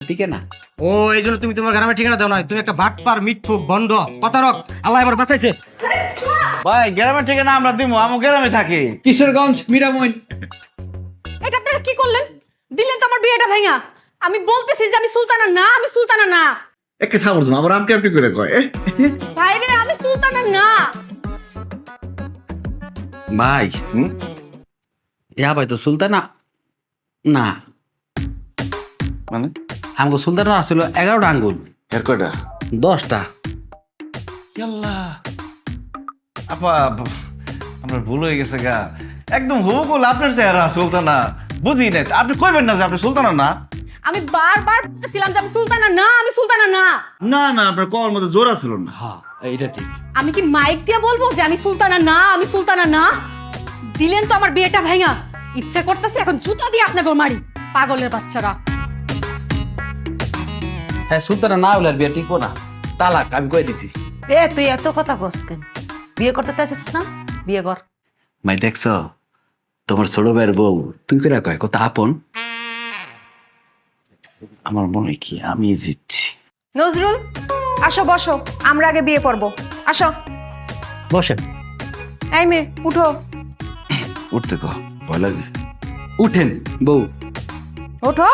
ঠিক না? ও এই জন্য তুমি তোমার গ্রামের ঠিকানা দাও না, তুমি একটা বাটপার মিথ্যুক বন্ড প্রতারক। আল্লাহ এবার বাঁচাইছে। ভাই গ্রামের ঠিকানা আমরা দিমু, আমি গ্রামে থাকি। কিশোরগঞ্জ মিরামইন। এটা আপনারা কি করলেন? দিলেন তো আমার বিয়েটা ভাঙা। আমি বলতেছি যে আমি সুলতানা না, আমি সুলতানা না। একে থামর তুমি আবার আমকে আপনি করে কয় ভাই রে, আমি সুলতানা না। ভাই ভাই তো সুলতানা না, মানে আমগো সুলতানা আসছিল 11টা আঙ্গুল, এর কয়টা 10টা। ইয়াল্লাহ আপা, আপনার ভুল হয়ে গেছে গা। একদম হুবহু আপনার চেহারা সুলতানা। বুঝি না, আপনি কইবেন না যে আপনি সুলতানা না। আমি বারবার বলতেছিলাম যে আমি সুলতানা না, আমি সুলতানা না। না না আপনার কওয়ার মধ্যে জোর ছিল না। হ্যাঁ এইটা ঠিক। আমি কি মাইক দিয়ে বলবো যে আমি সুলতানা না, আমি সুলতানা না? দিলেন তো আমার বিয়েটা ভাঙা। ইচ্ছা করতেছে এখন জুতা দিয়ে আপনাকে মারি, পাগলের বাচ্চারা। হ্যাঁ সুলতানা না হলে আর বিয়ে টিকবো না, তালাক আমি কয়ে দিচ্ছি। এ তুই এত কথা কস কেন? বিয়ে করতে চাইছিস না, বিয়ে কর। ভাই দেখছ তোমার ছোট ভাইয়ের বউ তুই করে কয় কত আপন। আমার মনে হয় কি আমি জিতছি। নজরুল, আসো বসো, আমরা আগে বিয়ে করব। আসো। বসেন। এই মেয়ে উঠো। উঠতে কহ ভয় লাগে। উঠেন বউ। ওঠো।